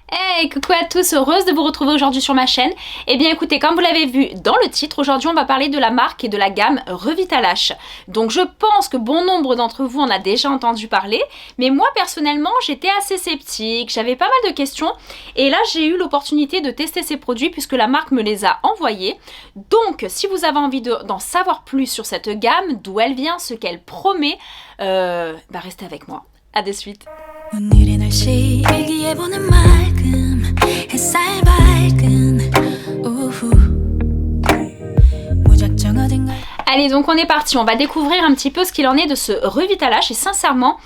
Hey, coucou à tous, heureuse de vous retrouver aujourd'hui sur ma chaîne. Eh bien écoutez, comme vous l'avez vu dans le titre, aujourd'hui on va parler de la marque et de la gamme Revitalash. Donc je pense que bon nombre d'entre vous en a déjà entendu parler, mais moi personnellement j'étais assez sceptique, j'avais pas mal de questions et là j'ai eu l'opportunité de tester ces produits puisque la marque me les a envoyés. Donc si vous avez envie d'en savoir plus sur cette gamme, d'où elle vient, ce qu'elle promet, restez avec moi. À de suite. 오늘의 날씨 일기예보는 맑음 햇살 밝은 오후 무작정 어딘가. Allez, donc on est parti, on va découvrir un petit peu ce qu'il en est de ce Revitalash et sincèrement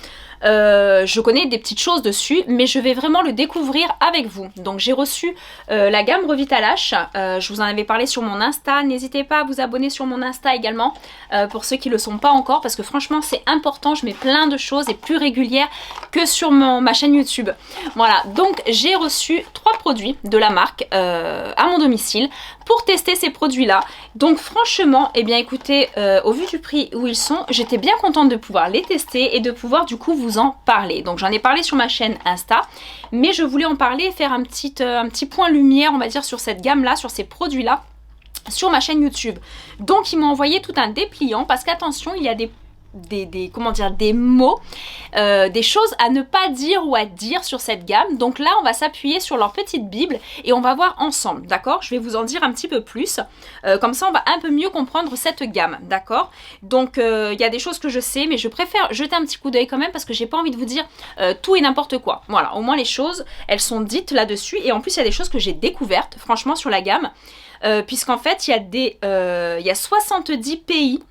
je connais des petites choses dessus, mais je vais vraiment le découvrir avec vous. Donc j'ai reçu la gamme Revitalash, je vous en avais parlé sur mon Insta, n'hésitez pas à vous abonner sur mon Insta également, pour ceux qui ne le sont pas encore, parce que franchement c'est important, je mets plein de choses et plus régulières que sur ma chaîne YouTube. Voilà, donc j'ai reçu 3 produits de la marque à mon domicile pour tester ces produits-là. Donc franchement, eh bien écoutez, au vu du prix où ils sont, j'étais bien contente de pouvoir les tester et de pouvoir du coup vous en parler. Donc j'en ai parlé sur ma chaîne Insta, mais je voulais en parler et faire un petit point lumière, on va dire, sur cette gamme-là, sur ces produits-là, sur ma chaîne YouTube. Donc ils m'ont envoyé tout un dépliant parce qu'attention, il y a des mots, des choses à ne pas dire ou à dire sur cette gamme. Donc là on va s'appuyer sur leur petite bible et on va voir ensemble, d'accord? Je vais vous en dire un petit peu plus, comme ça on va un peu mieux comprendre cette gamme, d'accord? Donc il y a des choses que je sais, mais je préfère jeter un petit coup d'œil quand même parce que j'ai pas envie de vous dire tout et n'importe quoi. Voilà, au moins les choses elles sont dites là-dessus, et en plus il y a des choses que j'ai découvertes franchement sur la gamme, puisqu'en fait il y a 70 pays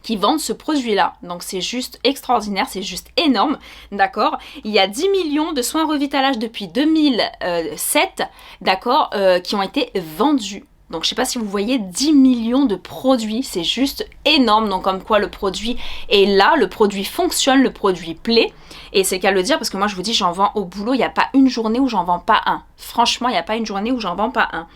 qui vendent ce produit-là. Donc c'est juste extraordinaire, c'est juste énorme, d'accord? Il y a 10 millions de soins Revitalash depuis 2007, d'accord, qui ont été vendus. Donc je sais pas si vous voyez, 10 millions de produits, c'est juste énorme. Donc comme quoi le produit est là, le produit fonctionne, le produit plaît. Et c'est le cas de le dire parce que moi je vous dis, j'en vends au boulot, il n'y a pas une journée où j'en vends pas un. Franchement, il n'y a pas une journée où j'en vends pas un.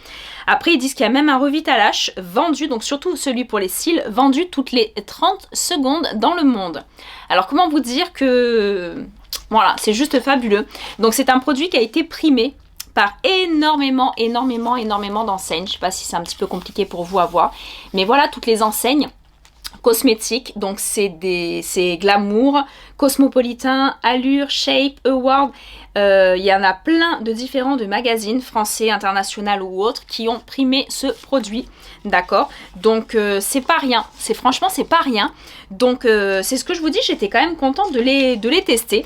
Après ils disent qu'il y a même un Revitalash vendu, donc surtout celui pour les cils, vendu toutes les 30 secondes dans le monde. Alors comment vous dire que... Voilà, c'est juste fabuleux. Donc c'est un produit qui a été primé par énormément d'enseignes. Je sais pas si c'est un petit peu compliqué pour vous à voir, mais voilà toutes les enseignes cosmétiques. Donc c'est Glamour, Cosmopolitan, Allure, Shape, Award. Il y en a plein de différents de magazines français, internationaux ou autres qui ont primé ce produit, d'accord? Donc c'est pas rien, franchement c'est pas rien. Donc c'est ce que je vous dis, j'étais quand même contente de les tester.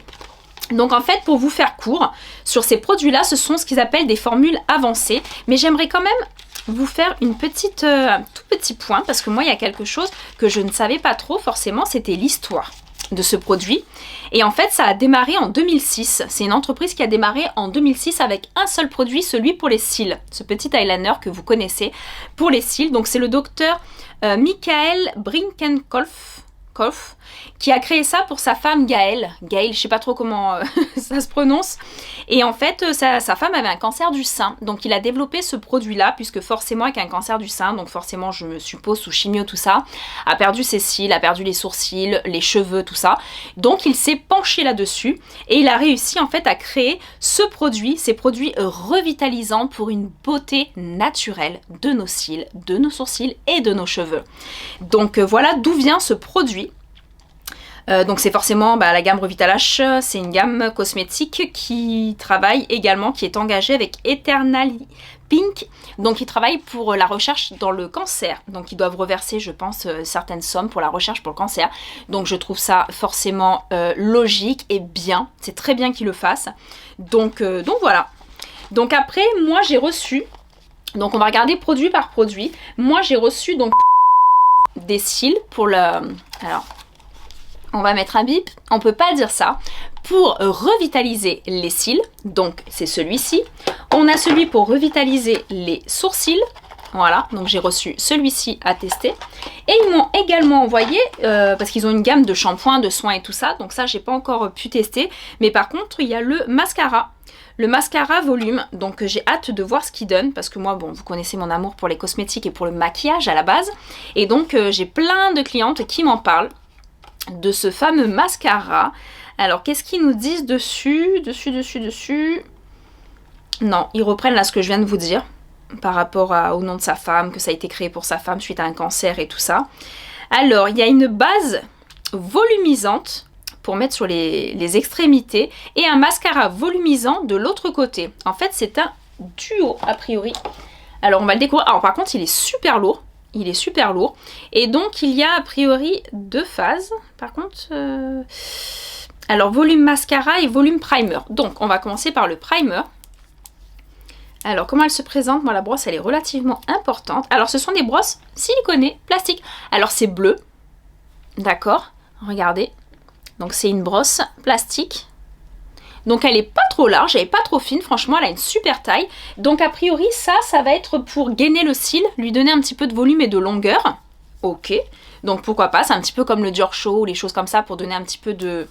Donc en fait, pour vous faire court, sur ces produits-là, ce sont ce qu'ils appellent des formules avancées. Mais j'aimerais quand même vous faire un tout petit point, parce que moi, il y a quelque chose que je ne savais pas trop forcément, c'était l'histoire de ce produit. Et en fait, ça a démarré en 2006. C'est une entreprise qui a démarré en 2006 avec un seul produit, celui pour les cils. Ce petit eyeliner que vous connaissez pour les cils. Donc c'est le docteur Michael Brinkenkolf qui a créé ça pour sa femme Gaëlle, je sais pas trop comment ça se prononce, et en fait sa femme avait un cancer du sein, donc il a développé ce produit là, puisque forcément avec un cancer du sein, donc forcément je me suppose sous chimio tout ça, a perdu ses cils, a perdu les sourcils, les cheveux, tout ça, donc il s'est penché là-dessus et il a réussi en fait à créer ces produits revitalisants pour une beauté naturelle de nos cils, de nos sourcils et de nos cheveux. Donc voilà d'où vient ce produit. Donc c'est forcément la gamme Revitalash, c'est une gamme cosmétique qui travaille également, qui est engagée avec Eternally Pink, donc ils travaillent pour la recherche dans le cancer, donc ils doivent reverser je pense certaines sommes pour la recherche pour le cancer, donc je trouve ça forcément logique et bien, c'est très bien qu'ils le fassent, donc voilà. Donc après moi j'ai reçu, donc on va regarder produit par produit, moi j'ai reçu donc des cils pour le... Alors... On va mettre un bip, on peut pas dire ça. Pour revitaliser les cils, donc c'est celui-ci. On a celui pour revitaliser les sourcils. Voilà, donc j'ai reçu celui-ci à tester. Et ils m'ont également envoyé, parce qu'ils ont une gamme de shampoings, de soins et tout ça. Donc ça, j'ai pas encore pu tester. Mais par contre, il y a le mascara. Le mascara volume, donc j'ai hâte de voir ce qu'il donne, parce que moi, bon, vous connaissez mon amour pour les cosmétiques et pour le maquillage à la base. Et donc j'ai plein de clientes qui m'en parlent de ce fameux mascara. Alors qu'est-ce qu'ils nous disent dessus? Non, ils reprennent là ce que je viens de vous dire par rapport au nom de sa femme, que ça a été créé pour sa femme suite à un cancer et tout ça. Alors, il y a une base volumisante pour mettre sur les extrémités et un mascara volumisant de l'autre côté. En fait, c'est un duo a priori. Alors, on va le découvrir. Alors, par contre, il est super lourd. Il est super lourd. Et donc, il y a a priori 2 phases. Par contre, alors, volume mascara et volume primer. Donc, on va commencer par le primer. Alors, comment elle se présente? Moi, la brosse, elle est relativement importante. Alors, ce sont des brosses siliconées, plastiques. Alors, c'est bleu. D'accord? Regardez. Donc, c'est une brosse plastique. Donc, elle n'est pas trop large, elle n'est pas trop fine. Franchement, elle a une super taille. Donc, a priori, ça va être pour gainer le cil, lui donner un petit peu de volume et de longueur. Ok. Donc, pourquoi pas? C'est un petit peu comme le Dior Show ou les choses comme ça pour donner un petit peu de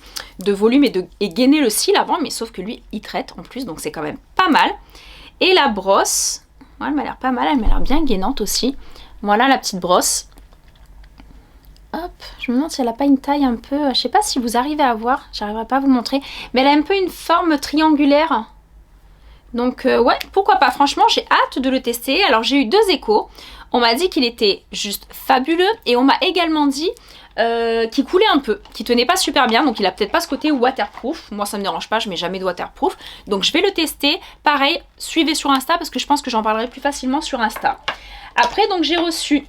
volume et gainer le cil avant. Mais sauf que lui, il traite en plus. Donc, c'est quand même pas mal. Et la brosse, elle m'a l'air pas mal, elle m'a l'air bien gainante aussi. Voilà la petite brosse. Hop, je me demande si elle n'a pas une taille un peu... Je sais pas si vous arrivez à voir, j'arriverai pas à vous montrer. Mais elle a un peu une forme triangulaire. Donc ouais, pourquoi pas. Franchement, j'ai hâte de le tester. Alors j'ai eu 2 échos. On m'a dit qu'il était juste fabuleux. Et on m'a également dit... qui coulait un peu, qui tenait pas super bien, donc il a peut-être pas ce côté waterproof. Moi ça me dérange pas, je mets jamais de waterproof, donc je vais le tester. Pareil, suivez sur Insta parce que je pense que j'en parlerai plus facilement sur Insta. Après donc j'ai reçu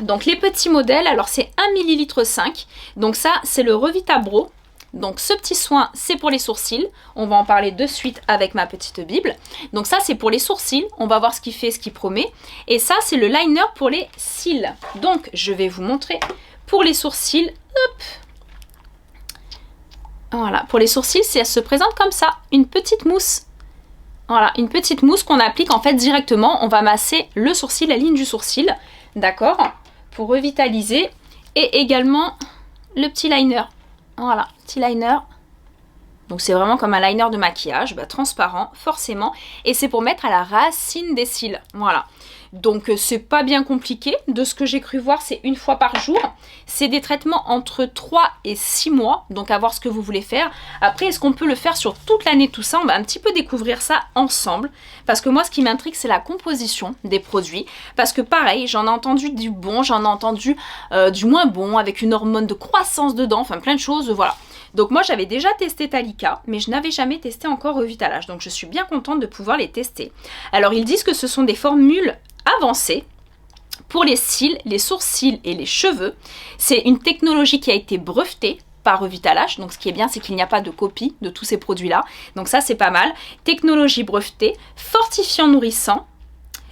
donc les petits modèles. Alors c'est 1 ml 5, donc ça c'est le Revitabro. Donc ce petit soin c'est pour les sourcils, on va en parler de suite avec ma petite bible. Donc ça c'est pour les sourcils, on va voir ce qu'il fait, ce qu'il promet. Et ça c'est le liner pour les cils. Donc je vais vous montrer. Pour les sourcils, hop. Voilà, pour les sourcils, ça se présente comme ça, une petite mousse. Voilà, une petite mousse qu'on applique en fait directement. On va masser le sourcil, la ligne du sourcil, d'accord, pour revitaliser. Et également le petit liner. Voilà, petit liner. Donc c'est vraiment comme un liner de maquillage, transparent, forcément. Et c'est pour mettre à la racine des cils, voilà. Donc c'est pas bien compliqué, de ce que j'ai cru voir c'est 1 fois par jour. C'est des traitements entre 3 et 6 mois, donc à voir ce que vous voulez faire. Après est-ce qu'on peut le faire sur toute l'année, tout ça? On va un petit peu découvrir ça ensemble. Parce que moi ce qui m'intrigue c'est la composition des produits. Parce que pareil, j'en ai entendu du bon, j'en ai entendu du moins bon, avec une hormone de croissance dedans, enfin plein de choses, voilà. Donc moi j'avais déjà testé Talika, mais je n'avais jamais testé encore Revitalage. Donc je suis bien contente de pouvoir les tester. Alors ils disent que ce sont des formules avancées pour les cils, les sourcils et les cheveux. C'est une technologie qui a été brevetée par Revitalage. Donc ce qui est bien, c'est qu'il n'y a pas de copie de tous ces produits-là. Donc ça c'est pas mal. Technologie brevetée, fortifiant nourrissant.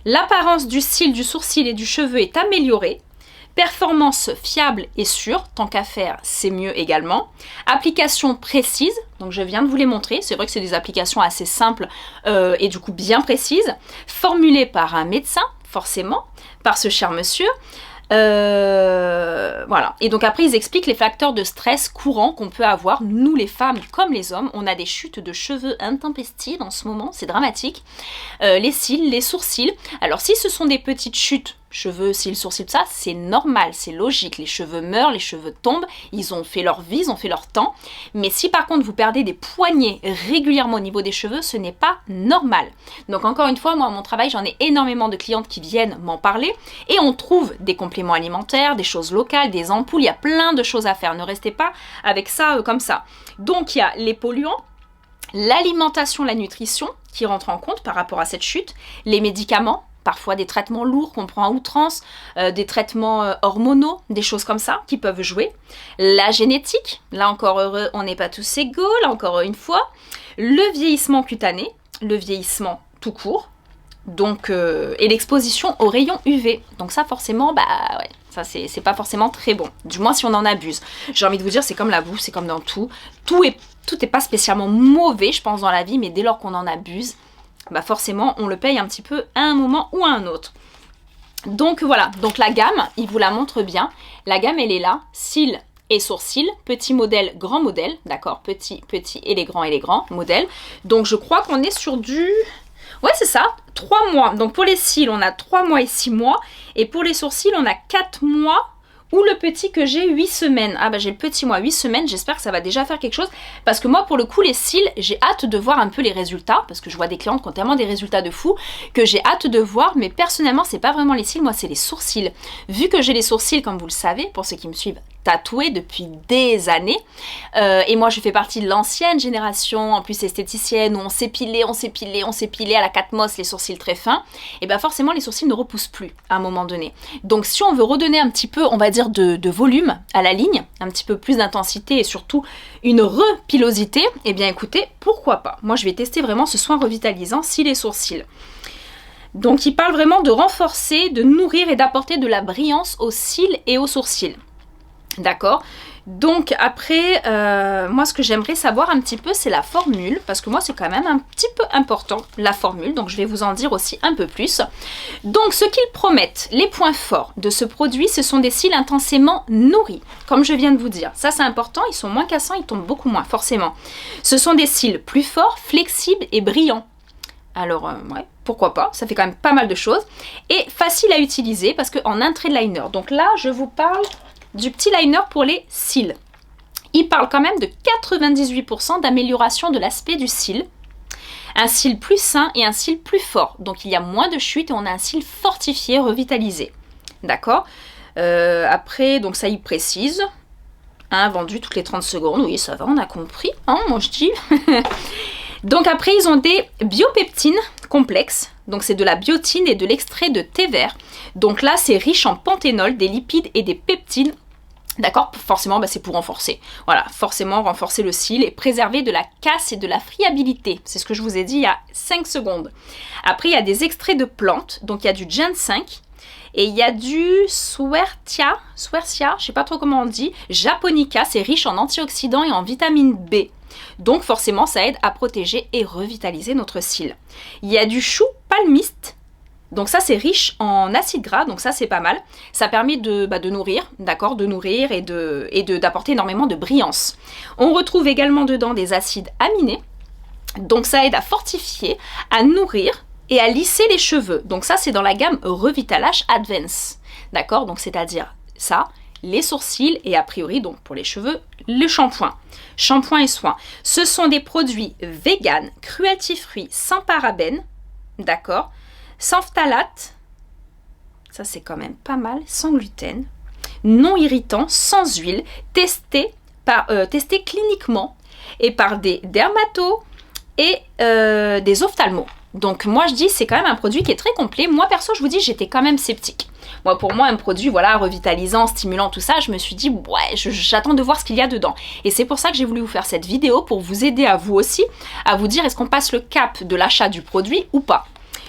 L'apparence du cil, du sourcil et du cheveu est améliorée. Performance fiable et sûre, tant qu'à faire, c'est mieux également. Application précise, donc je viens de vous les montrer. C'est vrai que c'est des applications assez simples et du coup bien précises. Formulées par un médecin, forcément, par ce cher monsieur. Voilà. Et donc après ils expliquent les facteurs de stress courants qu'on peut avoir, nous les femmes comme les hommes. On a des chutes de cheveux intempestives en ce moment, c'est dramatique. Les cils, les sourcils. Alors si ce sont des petites chutes, cheveux, cils, sourcils, tout ça, c'est normal, c'est logique. Les cheveux meurent, les cheveux tombent, ils ont fait leur vie, ils ont fait leur temps. Mais si par contre vous perdez des poignées régulièrement au niveau des cheveux, ce n'est pas normal. Donc encore une fois, moi à mon travail, j'en ai énormément de clientes qui viennent m'en parler et on trouve des compléments alimentaires, des choses locales, des ampoules, il y a plein de choses à faire. Ne restez pas avec ça comme ça. Donc il y a les polluants, l'alimentation, la nutrition qui rentrent en compte par rapport à cette chute, les médicaments, parfois des traitements lourds qu'on prend à outrance, des traitements hormonaux, des choses comme ça qui peuvent jouer. La génétique, là encore heureux, on n'est pas tous égaux, là encore une fois. Le vieillissement cutané, le vieillissement tout court, donc, et l'exposition aux rayons UV. Donc ça forcément, ouais, ça c'est pas forcément très bon, du moins si on en abuse. J'ai envie de vous dire, c'est comme la bouffe, c'est comme dans tout. Tout est pas spécialement mauvais, je pense, dans la vie, mais dès lors qu'on en abuse, forcément on le paye un petit peu à un moment ou à un autre. Donc voilà, donc la gamme, il vous la montre bien. La gamme elle est là, cils et sourcils, petit modèle, grand modèle, d'accord, petit et les grands modèles. Donc je crois qu'on est sur du... Ouais c'est ça, 3 mois. Donc pour les cils on a 3 mois et 6 mois. Et pour les sourcils on a 4 mois ou le petit que j'ai 8 semaines. Ah bah j'ai le petit moi 8 semaines, j'espère que ça va déjà faire quelque chose parce que moi pour le coup les cils, j'ai hâte de voir un peu les résultats parce que je vois des clientes qui ont tellement des résultats de fou que j'ai hâte de voir, mais personnellement c'est pas vraiment les cils, moi c'est les sourcils. Vu que j'ai les sourcils comme vous le savez, pour ceux qui me suivent, tatoués depuis des années et moi je fais partie de l'ancienne génération en plus esthéticienne où on s'épilait à la Catmos les sourcils très fins, et bien forcément les sourcils ne repoussent plus à un moment donné. Donc si on veut redonner un petit peu, on va dire de volume à la ligne, un petit peu plus d'intensité et surtout une repilosité, et bien écoutez, pourquoi pas. Moi je vais tester vraiment ce soin revitalisant cils et sourcils. Donc il parle vraiment de renforcer, de nourrir et d'apporter de la brillance aux cils et aux sourcils. D'accord? Donc après, moi ce que j'aimerais savoir un petit peu c'est la formule, parce que moi c'est quand même un petit peu important la formule, donc je vais vous en dire aussi un peu plus. Donc ce qu'ils promettent, les points forts de ce produit, ce sont des cils intensément nourris, comme je viens de vous dire. Ça c'est important, ils sont moins cassants, ils tombent beaucoup moins forcément. Ce sont des cils plus forts, flexibles et brillants. Alors ouais, pourquoi pas, ça fait quand même pas mal de choses. Et facile à utiliser parce qu'en un trait de liner. Donc là je vous parle du petit liner pour les cils. Il parle quand même de 98% d'amélioration de l'aspect du cil. Un cil plus sain et un cil plus fort. Donc il y a moins de chute et on a un cil fortifié, revitalisé. D'accord? Après, donc ça y précise. Hein, vendu toutes les 30 secondes. Oui, ça va, on a compris. Hein, moi je dis. Donc après, ils ont des biopeptines complexes. Donc c'est de la biotine et de l'extrait de thé vert. Donc là, c'est riche en panthénol, des lipides et des peptines. D'accord, forcément, c'est pour renforcer. Voilà, forcément renforcer le cil et préserver de la casse et de la friabilité. C'est ce que je vous ai dit il y a 5 secondes. Après, il y a des extraits de plantes. Donc il y a du ginseng et il y a du Swertia, je sais pas trop comment on dit, japonica. C'est riche en antioxydants et en vitamine B. Donc forcément, ça aide à protéger et revitaliser notre cil. Il y a du chou palmiste. Donc ça c'est riche en acides gras, donc ça c'est pas mal. Ça permet de nourrir, d'accord, de nourrir et d'apporter énormément de brillance. On retrouve également dedans des acides aminés. Donc ça aide à fortifier, à nourrir et à lisser les cheveux. Donc ça c'est dans la gamme Revitalash Advance. D'accord, donc c'est-à-dire ça, les sourcils et a priori donc pour les cheveux, le shampoing. Shampoing et soins. Ce sont des produits vegan, cruelty-free, sans parabènes, d'accord, sans phtalate, ça c'est quand même pas mal, sans gluten, non irritant, sans huile, testé cliniquement et par des dermatos et des ophtalmos. Donc moi je dis c'est quand même un produit qui est très complet. Moi perso je vous dis j'étais quand même sceptique. Moi pour moi un produit voilà revitalisant, stimulant tout ça, je me suis dit ouais j'attends de voir ce qu'il y a dedans. Et c'est pour ça que j'ai voulu vous faire cette vidéo pour vous aider à vous aussi, à vous dire est-ce qu'on passe le cap de l'achat du produit ou pas.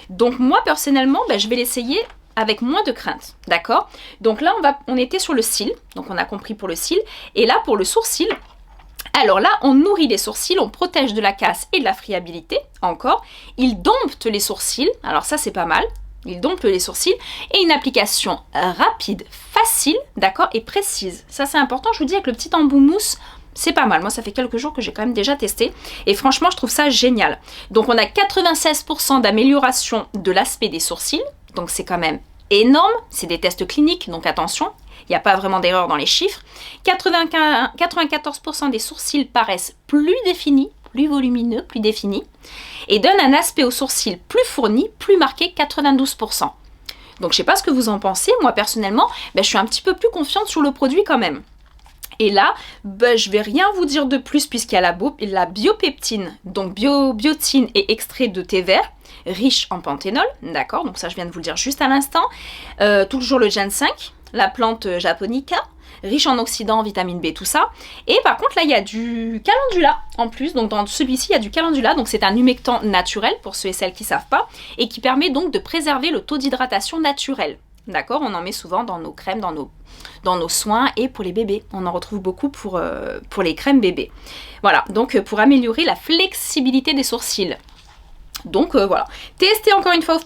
Donc moi personnellement je vais l'essayer avec moins de crainte, d'accord? Donc là on était sur le cil, donc on a compris pour le cil, et là pour le sourcil. Alors là, on nourrit les sourcils, on protège de la casse et de la friabilité, encore. Il dompte les sourcils, alors ça c'est pas mal. Il dompte les sourcils et une application rapide, facile, d'accord, et précise. Ça c'est important, je vous dis avec le petit embout mousse, c'est pas mal. Moi ça fait quelques jours que j'ai quand même déjà testé et franchement je trouve ça génial. Donc on a 96% d'amélioration de l'aspect des sourcils, donc c'est quand même énorme. C'est des tests cliniques, donc attention. Il n'y a pas vraiment d'erreur dans les chiffres. 94% des sourcils paraissent plus définis, plus volumineux, plus définis, et donnent un aspect aux sourcils plus fourni, plus marqué, 92%. Donc je ne sais pas ce que vous en pensez. Moi personnellement, je suis un petit peu plus confiante sur le produit quand même. Et là, je ne vais rien vous dire de plus puisqu'il y a la biopeptine, donc biotine et extrait de thé vert, riche en panthénol, d'accord, donc ça je viens de vous le dire juste à l'instant. Toujours le ginseng, la plante japonica, riche en oxydants, vitamine B, tout ça. Et par contre là il y a du calendula en plus, donc dans celui-ci il y a du calendula, donc c'est un humectant naturel pour ceux et celles qui ne savent pas, et qui permet donc de préserver le taux d'hydratation naturel. D'accord, on en met souvent dans nos crèmes, dans nos soins et pour les bébés. On en retrouve beaucoup pour les crèmes bébés. Voilà, donc pour améliorer la flexibilité des sourcils. Donc voilà, testé encore une fois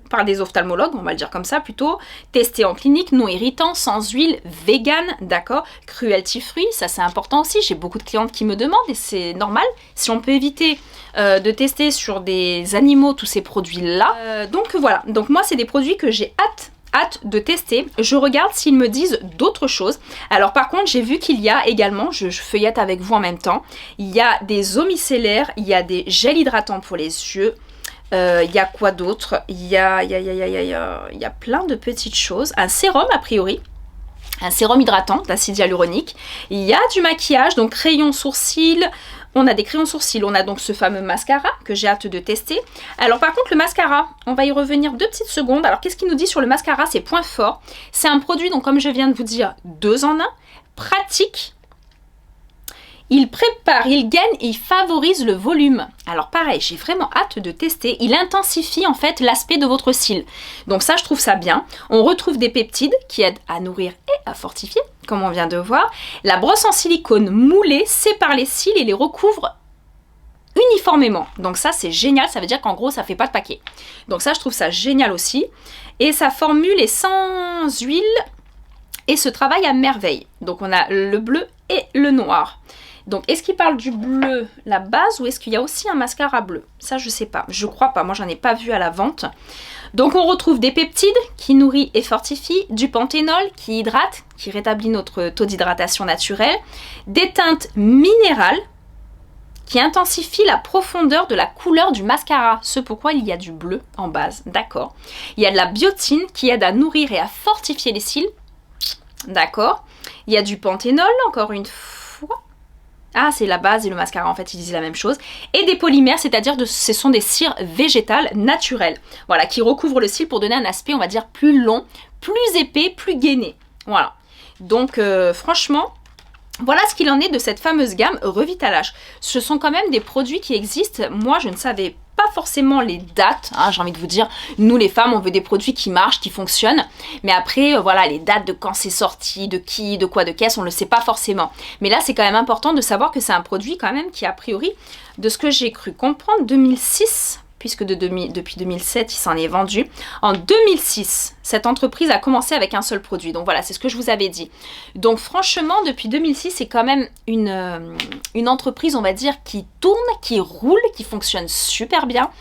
par des ophtalmologues, on va le dire comme ça plutôt. Testé en clinique, non irritant, sans huile, vegan, d'accord, cruelty free, ça c'est important aussi. J'ai beaucoup de clientes qui me demandent et c'est normal. Si on peut éviter de tester sur des animaux tous ces produits-là. Donc voilà, donc moi c'est des produits que j'ai hâte hâte de tester. Je regarde s'ils me disent d'autres choses. Alors par contre, j'ai vu qu'il y a également, je feuillette avec vous en même temps, il y a des eaux micellaires, il y a des gels hydratants pour les yeux. Il y a quoi d'autre? Il y a plein de petites choses. Un sérum a priori. Un sérum hydratant d'acide hyaluronique. Il y a du maquillage, donc crayon sourcils. On a des crayons sourcils. On a donc ce fameux mascara que j'ai hâte de tester. Alors par contre le mascara, on va y revenir 2 petites secondes. Alors qu'est-ce qu'il nous dit sur le mascara? C'est point fort. C'est un produit, donc comme je viens de vous dire, 2 en 1. Pratique. Il prépare, il gagne et il favorise le volume. Alors pareil, j'ai vraiment hâte de tester. Il intensifie en fait l'aspect de votre cil. Donc ça, je trouve ça bien. On retrouve des peptides qui aident à nourrir et à fortifier, comme on vient de voir. La brosse en silicone moulée sépare les cils et les recouvre uniformément. Donc ça, c'est génial. Ça veut dire qu'en gros, ça fait pas de paquet. Donc ça, je trouve ça génial aussi. Et sa formule est sans huile et se travaille à merveille. Donc on a le bleu et le noir. Donc, est-ce qu'il parle du bleu, la base, ou est-ce qu'il y a aussi un mascara bleu? Ça, je sais pas. Je crois pas. Moi, j'en ai pas vu à la vente. Donc, on retrouve des peptides qui nourrissent et fortifient, du panthénol qui hydrate, qui rétablit notre taux d'hydratation naturel, des teintes minérales qui intensifient la profondeur de la couleur du mascara. Ce pourquoi il y a du bleu en base. D'accord. Il y a de la biotine qui aide à nourrir et à fortifier les cils. D'accord. Il y a du panthénol, encore une fois. Ah, c'est la base et le mascara, en fait, ils disent la même chose. Et des polymères, c'est-à-dire ce sont des cires végétales naturelles. Voilà, qui recouvrent le cil pour donner un aspect, on va dire, plus long, plus épais, plus gainé. Voilà. Donc, franchement, voilà ce qu'il en est de cette fameuse gamme Revitalage. Ce sont quand même des produits qui existent. Moi, je ne savais pas forcément les dates. Hein, j'ai envie de vous dire, nous les femmes, on veut des produits qui marchent, qui fonctionnent. Mais après, voilà, les dates de quand c'est sorti, de qui, de quoi, de qu'est-ce, on ne le sait pas forcément. Mais là, c'est quand même important de savoir que c'est un produit quand même qui, a priori, de ce que j'ai cru comprendre, 2006... puisque depuis 2007, il s'en est vendu. En 2006, cette entreprise a commencé avec un seul produit. Donc voilà, c'est ce que je vous avais dit. Donc franchement, depuis 2006, c'est quand même une entreprise, on va dire, qui tourne, qui roule, qui fonctionne super bien.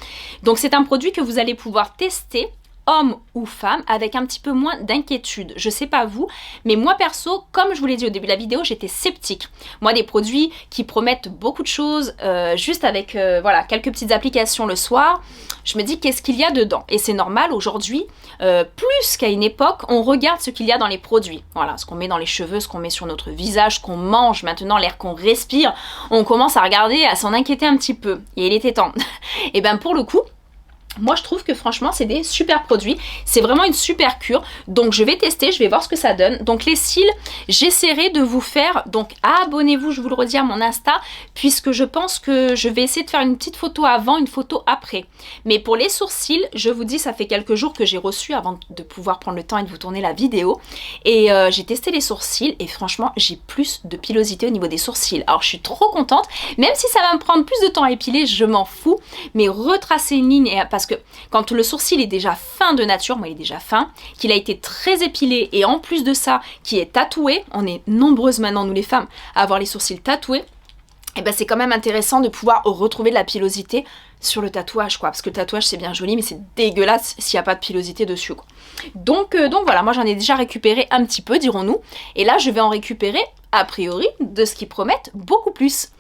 Donc c'est un produit que vous allez pouvoir tester, homme ou femme, avec un petit peu moins d'inquiétude. Je sais pas vous, mais moi perso, comme je vous l'ai dit au début de la vidéo, j'étais sceptique. Moi, des produits qui promettent beaucoup de choses, juste avec voilà, quelques petites applications le soir, je me dis qu'est-ce qu'il y a dedans. Et c'est normal aujourd'hui, plus qu'à une époque, on regarde ce qu'il y a dans les produits. Voilà, ce qu'on met dans les cheveux, ce qu'on met sur notre visage, ce qu'on mange, maintenant l'air qu'on respire, on commence à regarder, à s'en inquiéter un petit peu. Et il était temps. Et ben pour le coup, moi je trouve que franchement c'est des super produits, c'est vraiment une super cure, donc je vais tester, je vais voir ce que ça donne. Donc les cils, j'essaierai de vous faire, donc abonnez-vous, je vous le redis, à mon Insta, puisque je pense que je vais essayer de faire une petite photo avant, une photo après. Mais pour les sourcils, je vous dis, ça fait quelques jours que j'ai reçu avant de pouvoir prendre le temps et de vous tourner la vidéo, et j'ai testé les sourcils et franchement j'ai plus de pilosité au niveau des sourcils. Alors je suis trop contente, même si ça va me prendre plus de temps à épiler, je m'en fous, mais retracer une ligne, et parce que quand le sourcil est déjà fin de nature, moi il est déjà fin, qu'il a été très épilé et en plus de ça, qui est tatoué, on est nombreuses maintenant nous les femmes à avoir les sourcils tatoués, et ben c'est quand même intéressant de pouvoir retrouver de la pilosité sur le tatouage quoi, parce que le tatouage c'est bien joli mais c'est dégueulasse s'il n'y a pas de pilosité dessus quoi. Donc voilà, moi j'en ai déjà récupéré un petit peu dirons-nous, et là je vais en récupérer a priori de ce qui promettent beaucoup plus.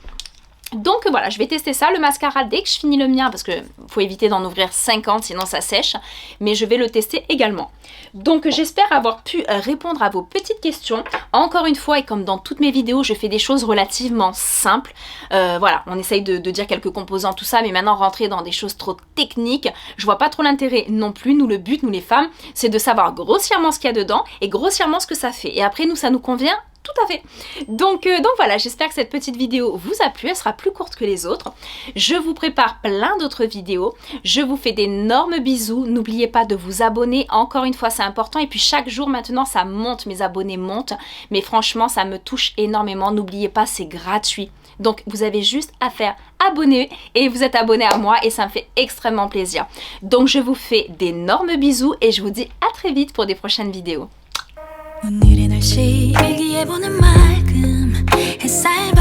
Donc voilà, je vais tester ça, le mascara dès que je finis le mien, parce que faut éviter d'en ouvrir 50 sinon ça sèche, mais je vais le tester également. Donc j'espère avoir pu répondre à vos petites questions. Encore une fois, et comme dans toutes mes vidéos, je fais des choses relativement simples. Voilà, on essaye de dire quelques composants, tout ça, mais maintenant rentrer dans des choses trop techniques, je vois pas trop l'intérêt non plus. Nous, le but, nous les femmes, c'est de savoir grossièrement ce qu'il y a dedans et grossièrement ce que ça fait. Et après, nous, ça nous convient. Tout à fait. Donc voilà, j'espère que cette petite vidéo vous a plu, elle sera plus courte que les autres. Je vous prépare plein d'autres vidéos. Je vous fais d'énormes bisous. N'oubliez pas de vous abonner. Encore une fois, c'est important. Et puis chaque jour maintenant, ça monte, mes abonnés montent. Mais franchement, ça me touche énormément. N'oubliez pas, c'est gratuit. Donc vous avez juste à faire abonner et vous êtes abonné à moi et ça me fait extrêmement plaisir. Donc je vous fais d'énormes bisous et je vous dis à très vite pour des prochaines vidéos. 오늘의 날씨 일기예보는 맑음 햇살